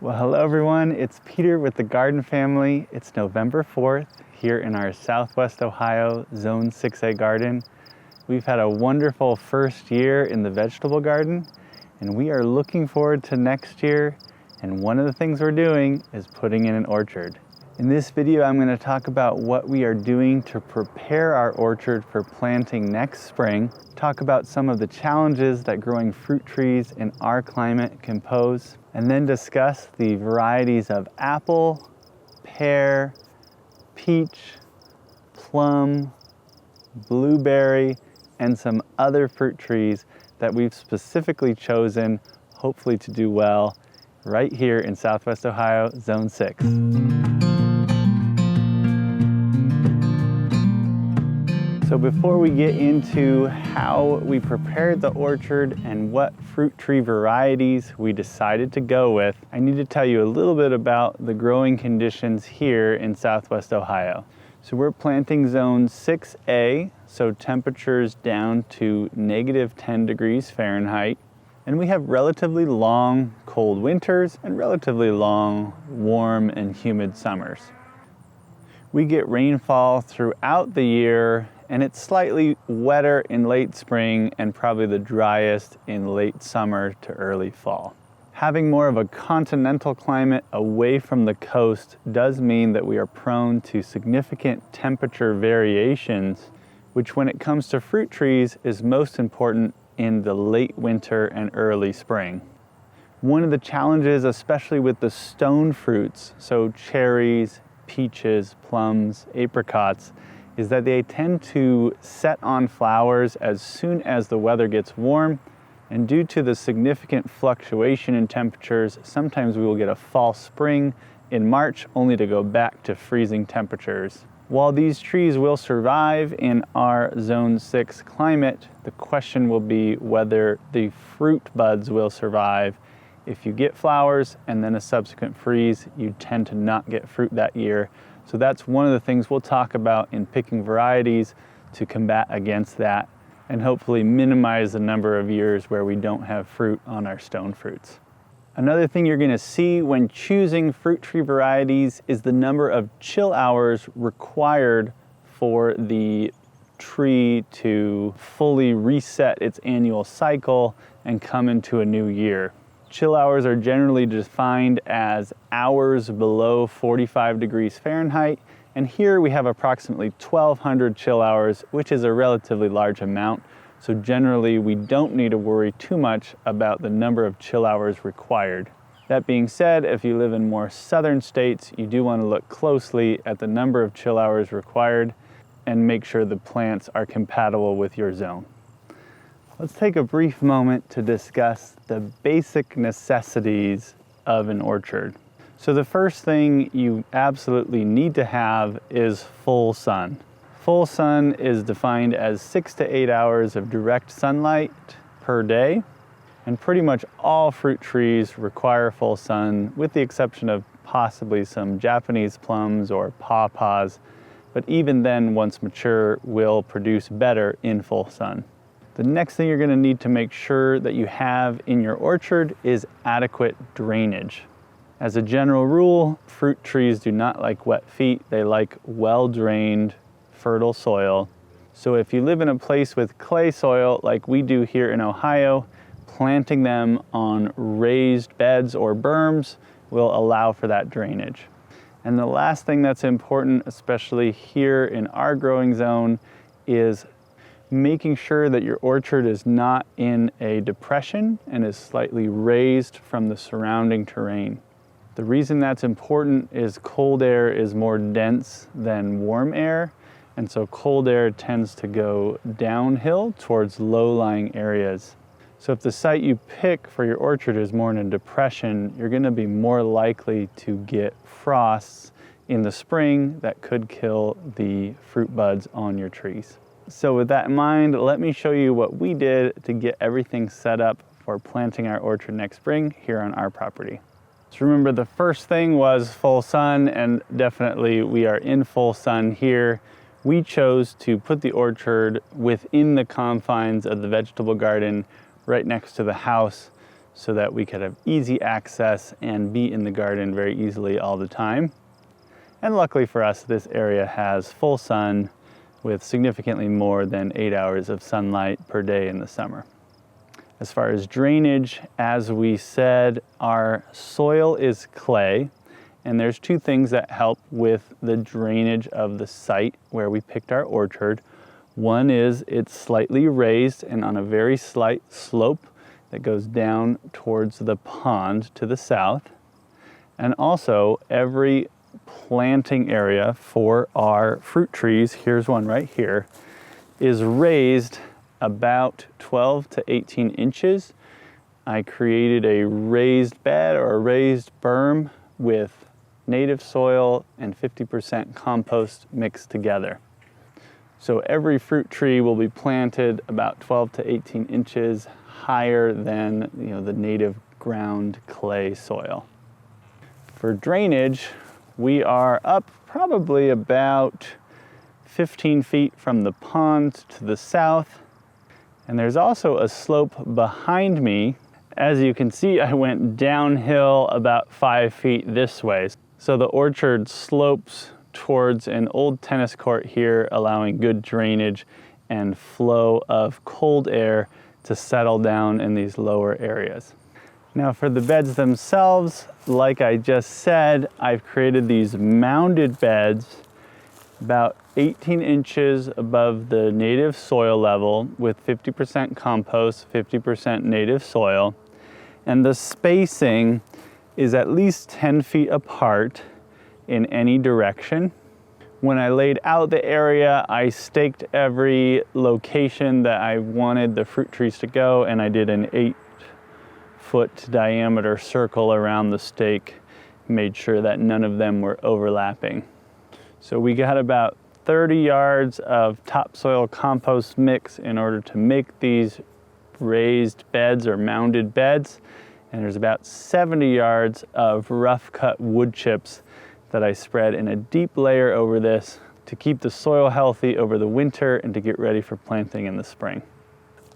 Well, hello everyone, it's Peter with the Garden Family. It's November 4th here in our Southwest Ohio Zone 6A garden. We've had a wonderful first year in the vegetable garden, and we are looking forward to next year. And one of the things we're doing is putting in an orchard. In this video, I'm going to talk about what we are doing to prepare our orchard for planting next spring, talk about some of the challenges that growing fruit trees in our climate can pose, and then discuss the varieties of apple, pear, peach, plum, blueberry, and some other fruit trees that we've specifically chosen, hopefully to do well, right here in Southwest Ohio, Zone 6. So before we get into how we prepared the orchard and what fruit tree varieties we decided to go with, I need to tell you a little bit about the growing conditions here in Southwest Ohio. So we're planting zone 6A, so temperatures down to -10 degrees Fahrenheit. And we have relatively long cold winters and relatively long warm and humid summers. We get rainfall throughout the year, and it's slightly wetter in late spring and probably the driest in late summer to early fall. Having more of a continental climate away from the coast does mean that we are prone to significant temperature variations, which when it comes to fruit trees is most important in the late winter and early spring. One of the challenges, especially with the stone fruits, so cherries, peaches, plums, apricots, is that they tend to set on flowers as soon as the weather gets warm, and due to the significant fluctuation in temperatures, sometimes we will get a false spring in March only to go back to freezing temperatures. While these trees will survive in our Zone 6 climate, the question will be whether the fruit buds will survive. If you get flowers and then a subsequent freeze, you tend to not get fruit that year. So that's one of the things we'll talk about in picking varieties to combat against that and hopefully minimize the number of years where we don't have fruit on our stone fruits. Another thing you're going to see when choosing fruit tree varieties is the number of chill hours required for the tree to fully reset its annual cycle and come into a new year. Chill hours are generally defined as hours below 45 degrees Fahrenheit, and here we have approximately 1,200 chill hours, which is a relatively large amount. So generally we don't need to worry too much about the number of chill hours required. That being said, if you live in more southern states, you do want to look closely at the number of chill hours required and make sure the plants are compatible with your zone. Let's take a brief moment to discuss the basic necessities of an orchard. So the first thing you absolutely need to have is full sun. Full sun is defined as 6 to 8 hours of direct sunlight per day, and pretty much all fruit trees require full sun, with the exception of possibly some Japanese plums or pawpaws, but even then, once mature, will produce better in full sun. The next thing you're going to need to make sure that you have in your orchard is adequate drainage. As a general rule, fruit trees do not like wet feet. They like well-drained, fertile soil. So if you live in a place with clay soil like we do here in Ohio, planting them on raised beds or berms will allow for that drainage. And the last thing that's important, especially here in our growing zone, is making sure that your orchard is not in a depression and is slightly raised from the surrounding terrain. The reason that's important is cold air is more dense than warm air, and so cold air tends to go downhill towards low-lying areas. So if the site you pick for your orchard is more in a depression, you're going to be more likely to get frosts in the spring that could kill the fruit buds on your trees. So with that in mind, let me show you what we did to get everything set up for planting our orchard next spring here on our property. So remember, the first thing was full sun, and definitely we are in full sun here. We chose to put the orchard within the confines of the vegetable garden right next to the house so that we could have easy access and be in the garden very easily all the time. And luckily for us, this area has full sun with significantly more than 8 hours of sunlight per day in the summer. As far as drainage, as we said, our soil is clay, and there's two things that help with the drainage of the site where we picked our orchard. One is it's slightly raised and on a very slight slope that goes down towards the pond to the south. And also every planting area for our fruit trees, here's one right here, is raised about 12 to 18 inches. I created a raised bed or a raised berm with native soil and 50% compost mixed together. So every fruit tree will be planted about 12 to 18 inches higher than the native ground clay soil. For drainage, we are up probably about 15 feet from the pond to the south. And there's also a slope behind me. As you can see, I went downhill about 5 feet this way. So the orchard slopes towards an old tennis court here, allowing good drainage and flow of cold air to settle down in these lower areas. Now for the beds themselves, like I just said, I've created these mounded beds about 18 inches above the native soil level with 50% compost, 50% native soil. And the spacing is at least 10 feet apart in any direction. When I laid out the area, I staked every location that I wanted the fruit trees to go, and I did an 8-foot diameter circle around the stake, made sure that none of them were overlapping. So we got about 30 yards of topsoil compost mix in order to make these raised beds or mounded beds. And there's about 70 yards of rough cut wood chips that I spread in a deep layer over this to keep the soil healthy over the winter and to get ready for planting in the spring.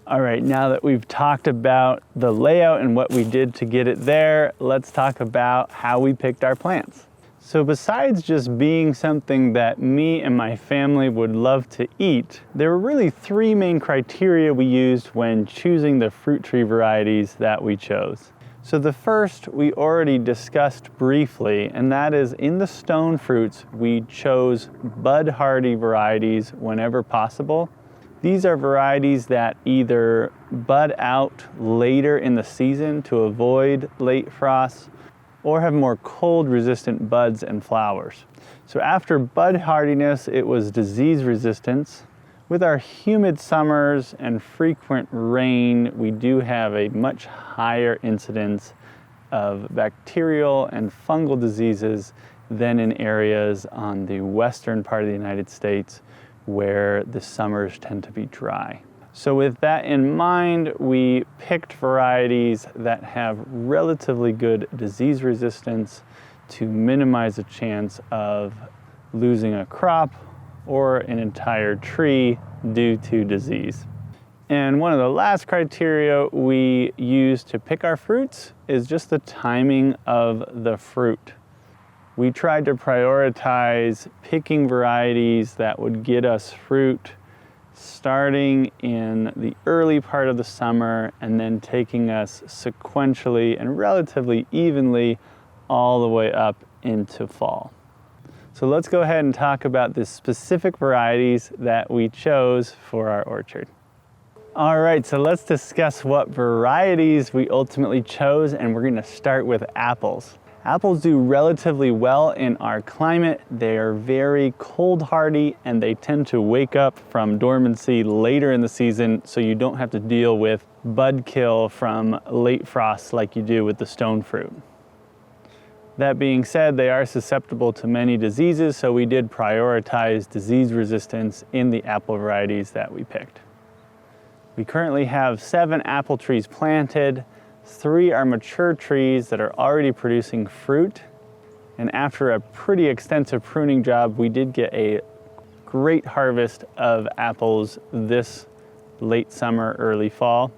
All right, now that we've talked about the layout and what we did to get it there, let's talk about how we picked our plants. So besides just being something that me and my family would love to eat, there were really three main criteria we used when choosing the fruit tree varieties that we chose. So the first we already discussed briefly, and that is in the stone fruits, we chose bud hardy varieties whenever possible. These are varieties that either bud out later in the season to avoid late frosts, or have more cold resistant buds and flowers. So after bud hardiness, it was disease resistance. With our humid summers and frequent rain, we do have a much higher incidence of bacterial and fungal diseases than in areas on the western part of the United States where the summers tend to be dry. So with that in mind, we picked varieties that have relatively good disease resistance to minimize the chance of losing a crop or an entire tree due to disease. And one of the last criteria we use to pick our fruits is just the timing of the fruit. We tried to prioritize picking varieties that would get us fruit starting in the early part of the summer and then taking us sequentially and relatively evenly all the way up into fall. So let's go ahead and talk about the specific varieties that we chose for our orchard. All right, so let's discuss what varieties we ultimately chose, and we're gonna start with apples. Apples do relatively well in our climate. They are very cold hardy and they tend to wake up from dormancy later in the season, so you don't have to deal with bud kill from late frosts like you do with the stone fruit. That being said, they are susceptible to many diseases, so we did prioritize disease resistance in the apple varieties that we picked. We currently have 7 apple trees planted. 3 are mature trees that are already producing fruit. And after a pretty extensive pruning job, we did get a great harvest of apples this late summer, early fall.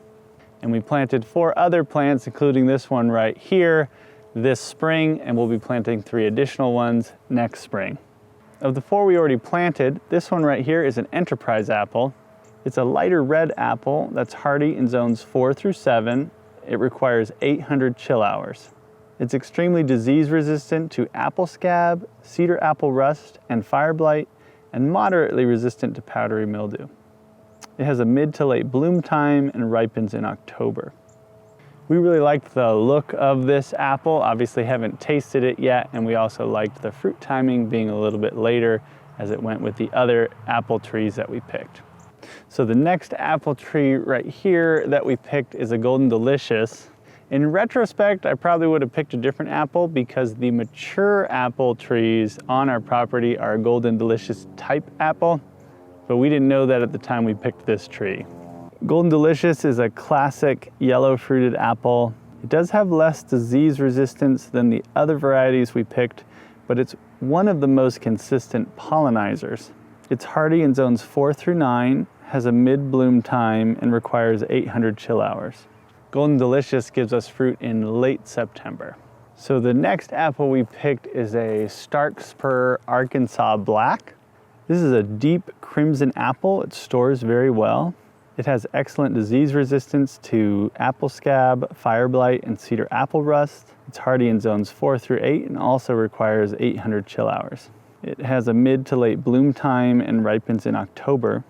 And we planted 4 other plants, including this one right here, this spring, and we'll be planting 3 additional ones next spring. Of the 4 we already planted, this one right here is an enterprise apple. It's a lighter red apple that's hardy in zones 4 through 7. It requires 800 chill hours. It's extremely disease resistant to apple scab, cedar apple rust, and fire blight, and moderately resistant to powdery mildew. It has a mid to late bloom time and ripens in October. We really liked the look of this apple. Obviously haven't tasted it yet, and we also liked the fruit timing being a little bit later as it went with the other apple trees that we picked. So the next apple tree right here that we picked is a Golden Delicious. In retrospect, I probably would have picked a different apple because the mature apple trees on our property are a Golden Delicious type apple, but we didn't know that at the time we picked this tree. Golden Delicious is a classic yellow fruited apple. It does have less disease resistance than the other varieties we picked, but it's one of the most consistent pollinizers. It's hardy in zones 4 through 9, has a mid-bloom time, and requires 800 chill hours. Golden Delicious gives us fruit in late September. So the next apple we picked is a Stark Spur Arkansas Black. This is a deep crimson apple. It stores very well. It has excellent disease resistance to apple scab, fire blight, and cedar apple rust. It's hardy in zones 4 through 8 and also requires 800 chill hours. It has a mid to late bloom time and ripens in October.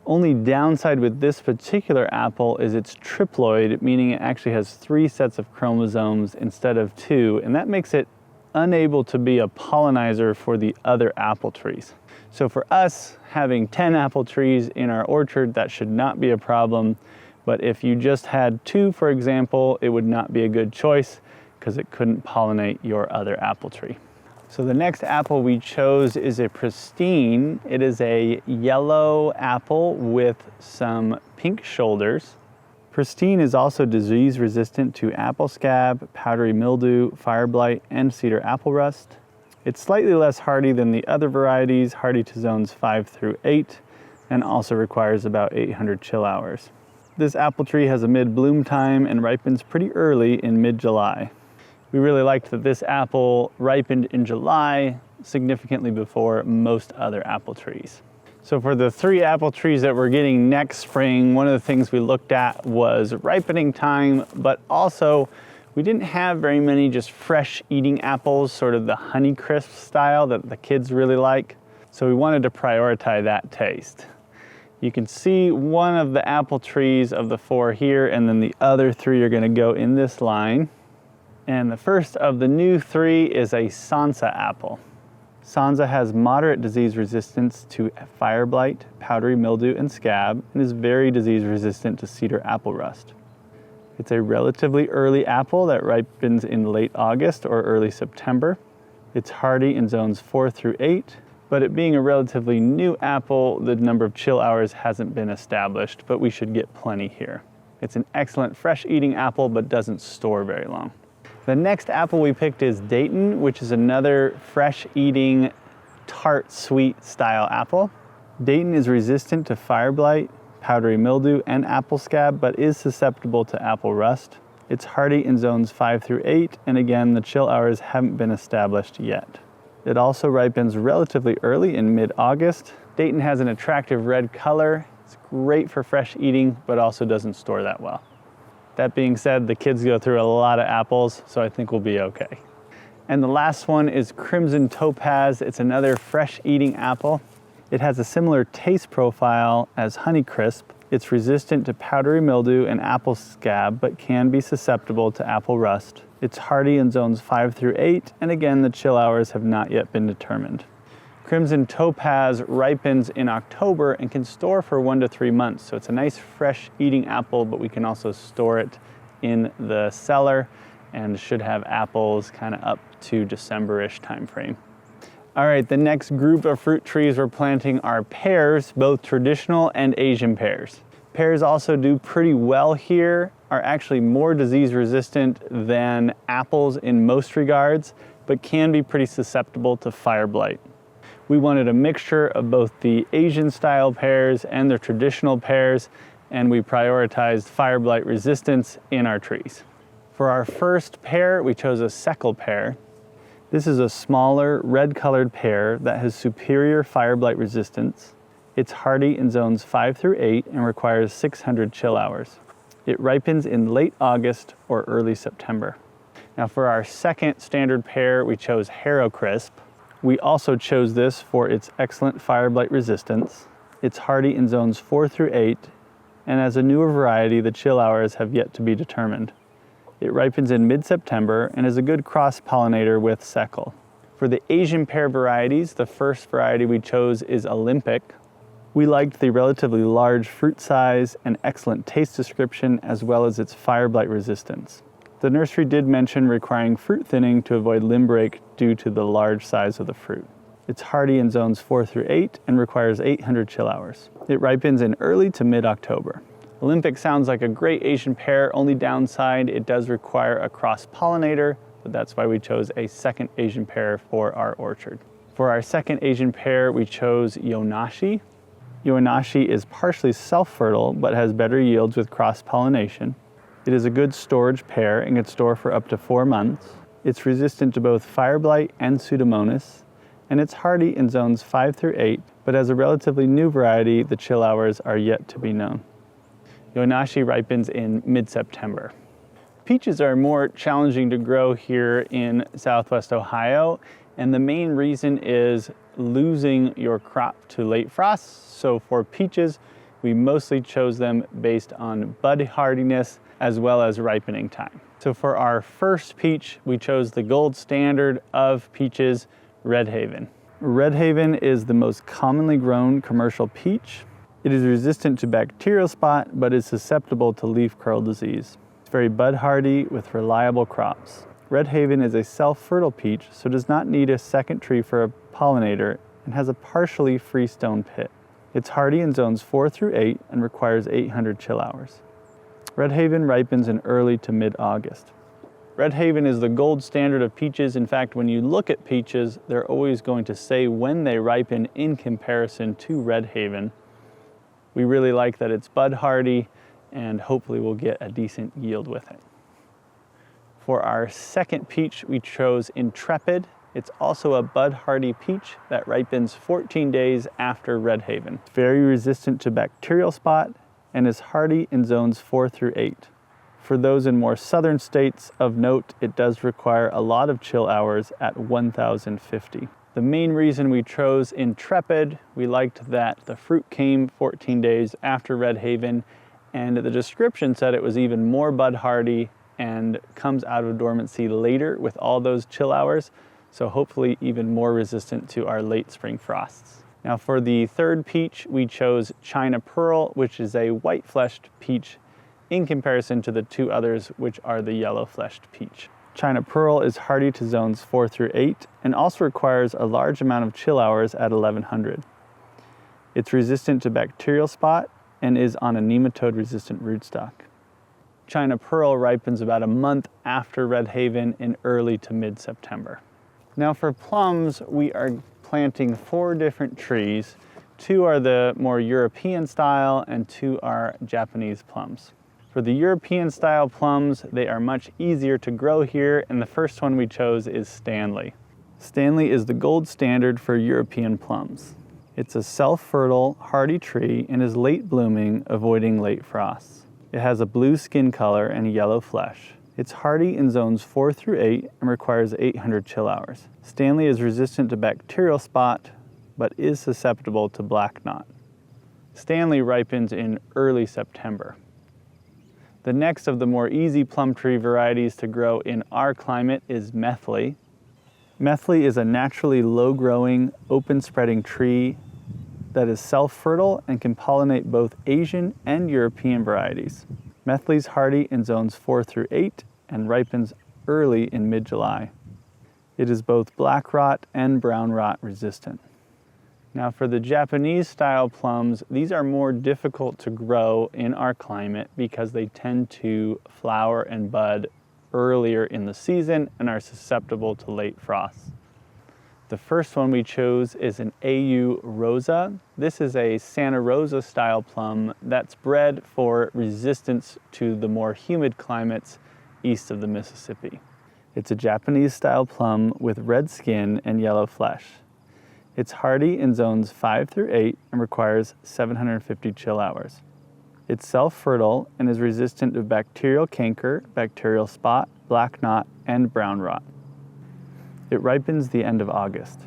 Only downside with this particular apple is it's triploid, meaning it actually has 3 sets of chromosomes instead of 2, and that makes it unable to be a pollinizer for the other apple trees. So for us, having 10 apple trees in our orchard, that should not be a problem. But if you just had 2, for example, it would not be a good choice because it couldn't pollinate your other apple tree. So the next apple we chose is a Pristine. It is a yellow apple with some pink shoulders. Pristine is also disease resistant to apple scab, powdery mildew, fire blight, and cedar apple rust. It's slightly less hardy than the other varieties, hardy to zones 5 through 8, and also requires about 800 chill hours. This apple tree has a mid-bloom time and ripens pretty early in mid-July. We really liked that this apple ripened in July, significantly before most other apple trees. So for the 3 apple trees that we're getting next spring, one of the things we looked at was ripening time, but also we didn't have very many just fresh eating apples, sort of the Honeycrisp style that the kids really like. So we wanted to prioritize that taste. You can see one of the apple trees of the 4 here, and then the other 3 are gonna go in this line. And the first of the new 3 is a Sansa apple. Sansa has moderate disease resistance to fire blight, powdery mildew, and scab, and is very disease resistant to cedar apple rust. It's a relatively early apple that ripens in late August or early September. It's hardy in zones 4 through 8, but it being a relatively new apple, the number of chill hours hasn't been established, but we should get plenty here. It's an excellent fresh eating apple, but doesn't store very long. The next apple we picked is Dayton, which is another fresh eating, tart, sweet style apple. Dayton is resistant to fire blight, powdery mildew, and apple scab, but is susceptible to apple rust. It's hardy in zones 5 through 8, and again, the chill hours haven't been established yet. It also ripens relatively early in mid-August. Dayton has an attractive red color. It's great for fresh eating, but also doesn't store that well. That being said, the kids go through a lot of apples, so I think we'll be okay. And the last one is Crimson Topaz. It's another fresh eating apple. It has a similar taste profile as Honeycrisp. It's resistant to powdery mildew and apple scab, but can be susceptible to apple rust. It's hardy in zones 5 through 8, and again, the chill hours have not yet been determined. Crimson Topaz ripens in October and can store for 1 to 3 months. So it's a nice fresh eating apple, but we can also store it in the cellar and should have apples kind of up to December-ish time frame. All right, the next group of fruit trees we're planting are pears, both traditional and Asian pears. Pears also do pretty well here, are actually more disease resistant than apples in most regards, but can be pretty susceptible to fire blight. We wanted a mixture of both the Asian style pears and the traditional pears, and we prioritized fire blight resistance in our trees. For our first pear, we chose a Seckel pear. This is a smaller, red-colored pear that has superior fire blight resistance. It's hardy in zones 5 through 8 and requires 600 chill hours. It ripens in late August or early September. Now for our second standard pear, we chose Harrow Crisp. We also chose this for its excellent fire blight resistance. It's hardy in zones 4 through 8, and as a newer variety, the chill hours have yet to be determined. It ripens in mid-September and is a good cross-pollinator with Seckel. For the Asian pear varieties, the first variety we chose is Olympic. We liked the relatively large fruit size and excellent taste description, as well as its fire blight resistance. The nursery did mention requiring fruit thinning to avoid limb break due to the large size of the fruit. It's hardy in zones 4 through 8 and requires 800 chill hours. It ripens in early to mid-October. Olympic sounds like a great Asian pear, only downside it does require a cross-pollinator, but that's why we chose a second Asian pear for our orchard. For our second Asian pear, we chose Yonashi. Yonashi is partially self-fertile, but has better yields with cross-pollination. It is a good storage pear and can store for up to 4 months. It's resistant to both fire blight and Pseudomonas, and it's hardy in zones 5 through 8, but as a relatively new variety, the chill hours are yet to be known. Yonashi ripens in mid-September. Peaches are more challenging to grow here in Southwest Ohio, and the main reason is losing your crop to late frosts. So for peaches, we mostly chose them based on bud hardiness as well as ripening time. So for our first peach, we chose the gold standard of peaches, Red Haven. Red Haven is the most commonly grown commercial peach. It is resistant to bacterial spot, but is susceptible to leaf curl disease. It's very bud hardy with reliable crops. Red Haven is a self-fertile peach, so does not need a second tree for a pollinator and has a partially freestone pit. It's hardy in zones 4 through 8 and requires 800 chill hours. Red Haven ripens in early to mid-August. Red Haven is the gold standard of peaches. In fact, when you look at peaches, they're always going to say when they ripen in comparison to Red Haven. We really like that it's bud hardy, and hopefully we'll get a decent yield with it. For our second peach, we chose Intrepid. It's also a bud hardy peach that ripens 14 days after Red Haven. It's very resistant to bacterial spot and is hardy in zones 4 through 8. For those in more southern states of note, it does require a lot of chill hours at 1050. The main reason we chose Intrepid, we liked that the fruit came 14 days after Red Haven, and the description said it was even more bud hardy and comes out of dormancy later with all those chill hours, so hopefully even more resistant to our late spring frosts. Now for the third peach, we chose China Pearl, which is a white-fleshed peach in comparison to the two others, which are the yellow-fleshed peach. China Pearl is hardy to zones 4 through 8 and also requires a large amount of chill hours at 1100. It's resistant to bacterial spot and is on a nematode-resistant rootstock. China Pearl ripens about a month after Red Haven in early to mid-September. Now for plums, we are planting 4 different trees. 2 are the more European style and 2 are Japanese plums. For the European style plums, they are much easier to grow here, and the first one we chose is Stanley. Stanley is the gold standard for European plums. It's a self-fertile, hardy tree and is late blooming, avoiding late frosts. It has a blue skin color and yellow flesh. It's hardy in zones 4 through 8 and requires 800 chill hours. Stanley is resistant to bacterial spot, but is susceptible to black knot. Stanley ripens in early September. The next of the more easy plum tree varieties to grow in our climate is Methley. Methley is a naturally low-growing, open-spreading tree that is self-fertile and can pollinate both Asian and European varieties. Methley's hardy in zones 4 through 8 and ripens early in mid-July. It is both black rot and brown rot resistant. Now for the Japanese style plums, these are more difficult to grow in our climate because they tend to flower and bud earlier in the season and are susceptible to late frosts. The first one we chose is an AU Rosa. This is a Santa Rosa style plum that's bred for resistance to the more humid climates east of the Mississippi. It's a Japanese style plum with red skin and yellow flesh. It's hardy in zones 5 through 8 and requires 750 chill hours. It's self-fertile and is resistant to bacterial canker, bacterial spot, black knot, and brown rot. It ripens the end of August.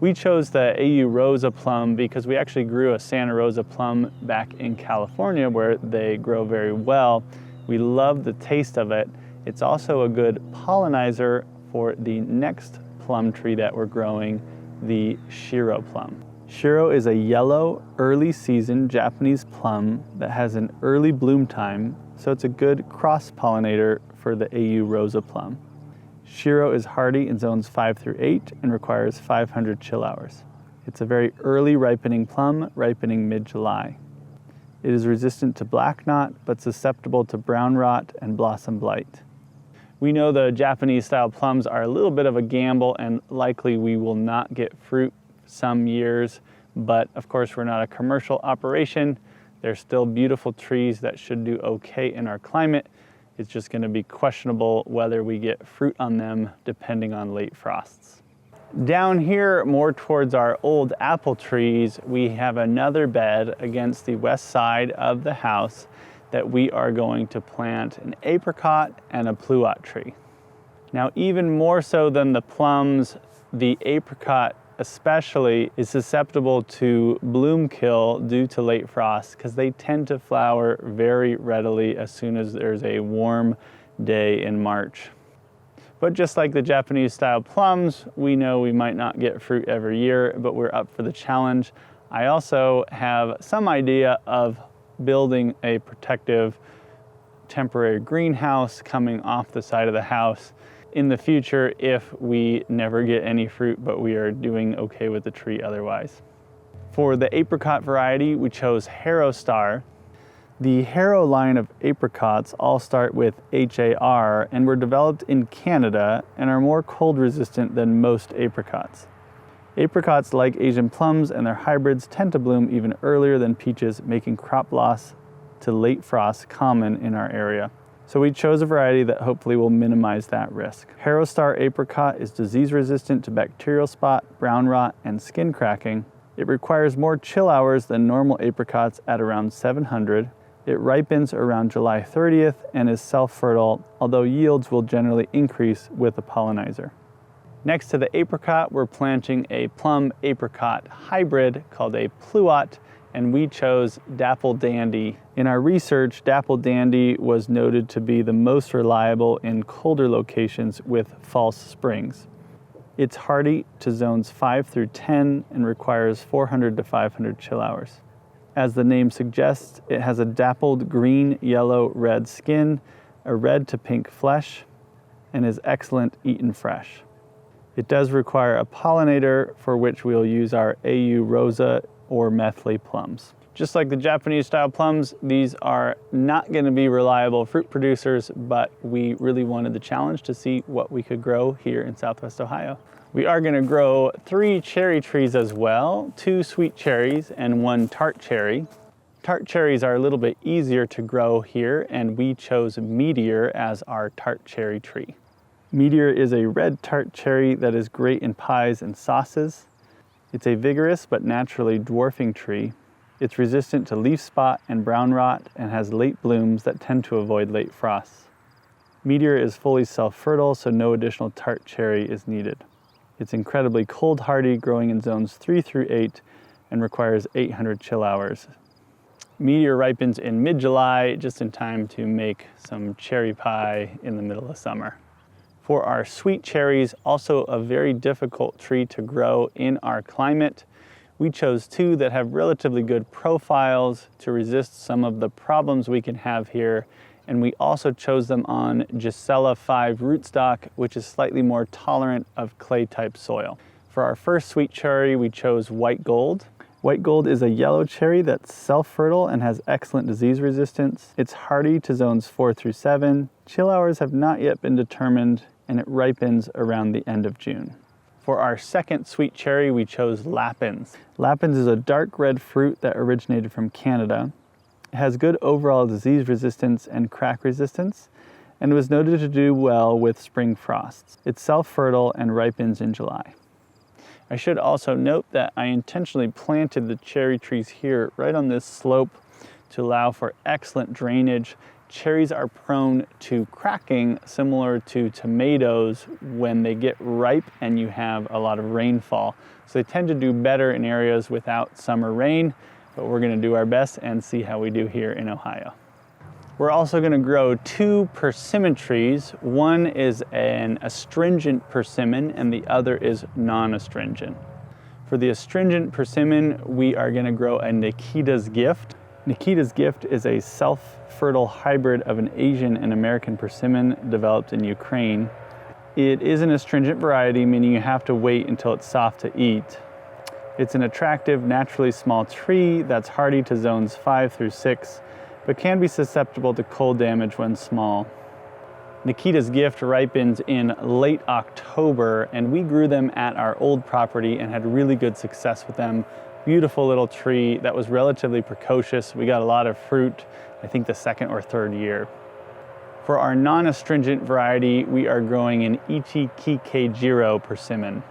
We chose the AU Rosa plum because we actually grew a Santa Rosa plum back in California where they grow very well. We love the taste of it. It's also a good pollinizer for the next plum tree that we're growing, the Shiro plum. Shiro is a yellow, early season Japanese plum that has an early bloom time, so it's a good cross-pollinator for the AU Rosa plum. Shiro is hardy in zones 5 through 8 and requires 500 chill hours. It's a very early ripening plum, ripening mid-July. It is resistant to black knot, but susceptible to brown rot and blossom blight. We know the Japanese style plums are a little bit of a gamble and likely we will not get fruit some years, but of course we're not a commercial operation. They're still beautiful trees that should do okay in our climate. It's just going to be questionable whether we get fruit on them depending on late frosts. Down here, more towards our old apple trees, we have another bed against the west side of the house that we are going to plant an apricot and a pluot tree. Now, even more so than the plums, the apricot especially is susceptible to bloom kill due to late frost because they tend to flower very readily as soon as there's a warm day in March. But just like the Japanese style plums, we know we might not get fruit every year, but we're up for the challenge. I also have some idea of building a protective temporary greenhouse coming off the side of the house in the future if we never get any fruit, but we are doing okay with the tree otherwise. For the apricot variety, we chose Harrow Star. The Harrow line of apricots all start with HAR and were developed in Canada and are more cold resistant than most apricots. Apricots, like Asian plums and their hybrids, tend to bloom even earlier than peaches, making crop loss to late frost common in our area. So we chose a variety that hopefully will minimize that risk. Harrow Star apricot is disease resistant to bacterial spot, brown rot, and skin cracking. It requires more chill hours than normal apricots at around 700. It ripens around July 30th and is self-fertile, although yields will generally increase with a pollinizer. Next to the apricot, we're planting a plum apricot hybrid called a pluot, and we chose Dapple Dandy. In our research, Dapple Dandy was noted to be the most reliable in colder locations with false springs. It's hardy to zones 5 through 10 and requires 400 to 500 chill hours. As the name suggests, it has a dappled green, yellow, red skin, a red to pink flesh, and is excellent eaten fresh. It does require a pollinator, for which we'll use our AU Rosa or Methley plums. Just like the Japanese style plums, these are not going to be reliable fruit producers, but we really wanted the challenge to see what we could grow here in Southwest Ohio. We are going to grow 3 cherry trees as well, 2 sweet cherries and 1 tart cherry. Tart cherries are a little bit easier to grow here, and we chose Meteor as our tart cherry tree. Meteor is a red tart cherry that is great in pies and sauces. It's a vigorous but naturally dwarfing tree. It's resistant to leaf spot and brown rot and has late blooms that tend to avoid late frosts. Meteor is fully self-fertile, so no additional tart cherry is needed. It's incredibly cold hardy, growing in zones 3 through 8 and requires 800 chill hours. Meteor ripens in mid-July, just in time to make some cherry pie in the middle of summer. For our sweet cherries, also a very difficult tree to grow in our climate, we chose 2 that have relatively good profiles to resist some of the problems we can have here, and we also chose them on Gisela 5 rootstock, which is slightly more tolerant of clay-type soil. For our first sweet cherry, we chose White Gold. White Gold is a yellow cherry that's self-fertile and has excellent disease resistance. It's hardy to zones 4 through 7. Chill hours have not yet been determined, and it ripens around the end of June. For our second sweet cherry, we chose Lapins. Lapins is a dark red fruit that originated from Canada. It has good overall disease resistance and crack resistance, and was noted to do well with spring frosts. It's self-fertile and ripens in July. I should also note that I intentionally planted the cherry trees here right on this slope to allow for excellent drainage. Cherries are prone to cracking, similar to tomatoes when they get ripe and you have a lot of rainfall. So they tend to do better in areas without summer rain, but we're going to do our best and see how we do here in Ohio. We're also going to grow 2 persimmon trees. One is an astringent persimmon and the other is non-astringent. For the astringent persimmon, we are going to grow a Nikita's Gift. Nikita's Gift is a self-fertile hybrid of an Asian and American persimmon developed in Ukraine. It is an astringent variety, meaning you have to wait until it's soft to eat. It's an attractive, naturally small tree that's hardy to zones 5 through 6, but can be susceptible to cold damage when small. Nikita's Gift ripens in late October, and we grew them at our old property and had really good success with them. Beautiful little tree that was relatively precocious. We got a lot of fruit, I think the 2nd or 3rd year. For our non-astringent variety, we are growing an Ichikikejiro persimmon.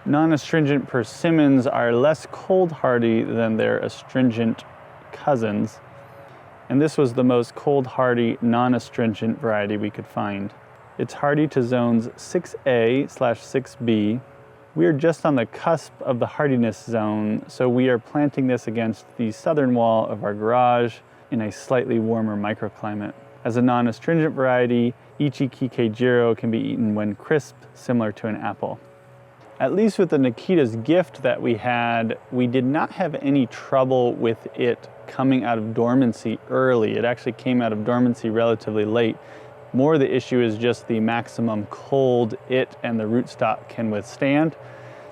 Non-astringent persimmons are less cold hardy than their astringent cousins, and this was the most cold hardy non-astringent variety we could find. It's hardy to zones 6A/6B. We are just on the cusp of the hardiness zone, so we are planting this against the southern wall of our garage in a slightly warmer microclimate. As a non-astringent variety, Ichikikejiro can be eaten when crisp, similar to an apple. At least with the Nikita's Gift that we had, we did not have any trouble with it coming out of dormancy early. It actually came out of dormancy relatively late. More the issue is just the maximum cold it and the rootstock can withstand.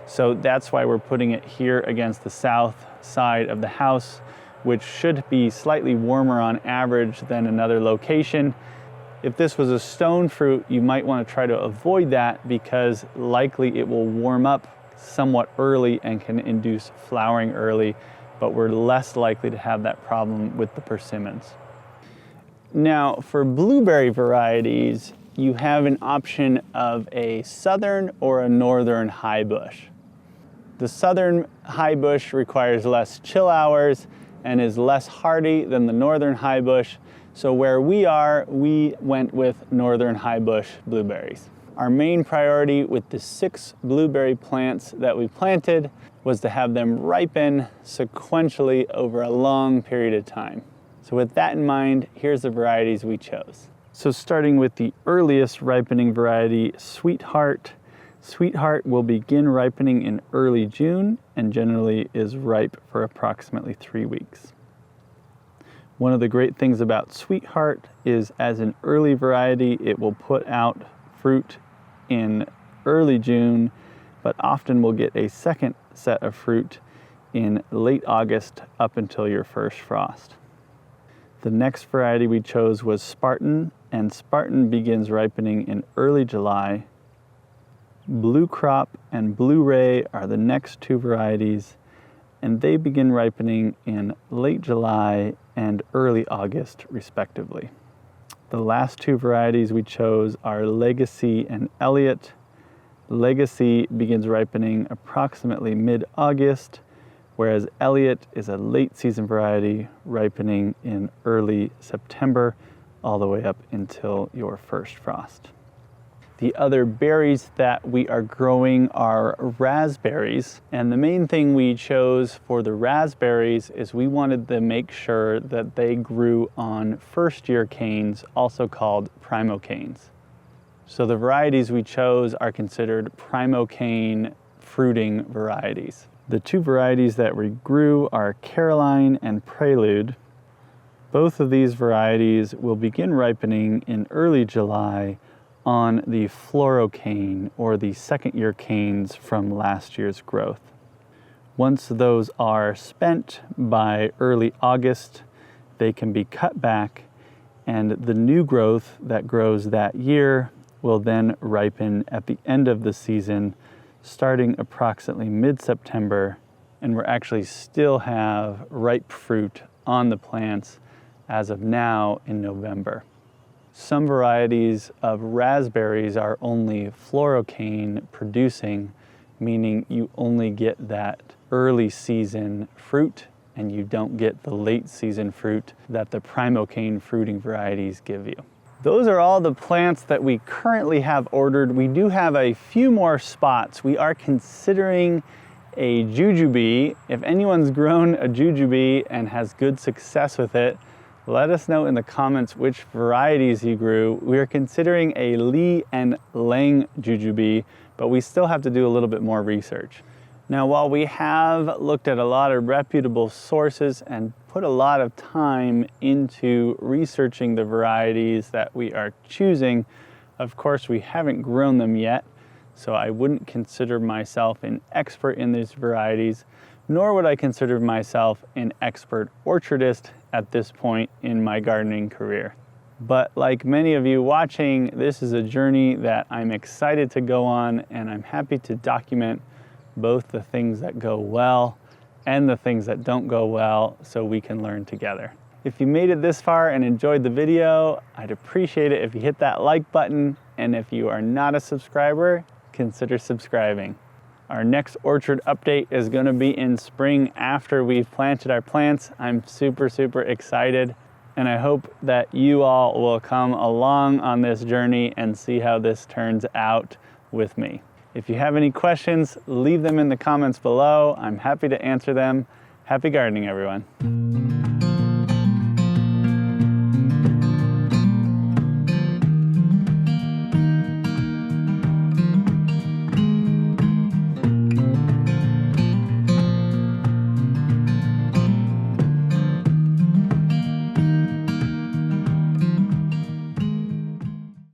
So that's why we're putting it here against the south side of the house, which should be slightly warmer on average than another location. If this was a stone fruit, you might want to try to avoid that because likely it will warm up somewhat early and can induce flowering early, but we're less likely to have that problem with the persimmons. Now, for blueberry varieties, you have an option of a southern or a northern high bush. The southern high bush requires less chill hours and is less hardy than the northern high bush. So where we are, we went with northern high bush blueberries. Our main priority with the 6 blueberry plants that we planted was to have them ripen sequentially over a long period of time. So with that in mind, here's the varieties we chose. So starting with the earliest ripening variety, Sweetheart. Sweetheart will begin ripening in early June and generally is ripe for approximately 3 weeks. One of the great things about Sweetheart is as an early variety, it will put out fruit in early June, but often will get a second set of fruit in late August up until your first frost. The next variety we chose was Spartan, and Spartan begins ripening in early July. Blue Crop and Blue Ray are the next 2 varieties, and they begin ripening in late July and early August, respectively. The last 2 varieties we chose are Legacy and Elliott. Legacy begins ripening approximately mid-August, whereas Elliott is a late season variety ripening in early September, all the way up until your first frost. The other berries that we are growing are raspberries, and the main thing we chose for the raspberries is we wanted to make sure that they grew on first-year canes, also called primo-canes. So the varieties we chose are considered primo-cane fruiting varieties. The 2 varieties that we grew are Caroline and Prelude. Both of these varieties will begin ripening in early July on the florocane, or the second-year canes from last year's growth. Once those are spent by early August, they can be cut back, and the new growth that grows that year will then ripen at the end of the season, starting approximately mid-September, and we're actually still have ripe fruit on the plants as of now in November. Some varieties of raspberries are only florocane producing, meaning you only get that early season fruit and you don't get the late season fruit that the primocane fruiting varieties give you. Those are all the plants that we currently have ordered. We do have a few more spots. We are considering a jujube. If anyone's grown a jujube and has good success with it, let us know in the comments which varieties you grew. We are considering a Li and Lang jujube, but we still have to do a little bit more research. Now, while we have looked at a lot of reputable sources and put a lot of time into researching the varieties that we are choosing, of course, we haven't grown them yet, so I wouldn't consider myself an expert in these varieties, nor would I consider myself an expert orchardist at this point in my gardening career. But like many of you watching, this is a journey that I'm excited to go on, and I'm happy to document both the things that go well and the things that don't go well so we can learn together. If you made it this far and enjoyed the video, I'd appreciate it if you hit that like button, and if you are not a subscriber, consider subscribing. Our next orchard update is going to be in spring after we've planted our plants. I'm super excited, and I hope that you all will come along on this journey and see how this turns out with me. If you have any questions, leave them in the comments below. I'm happy to answer them. Happy gardening, everyone.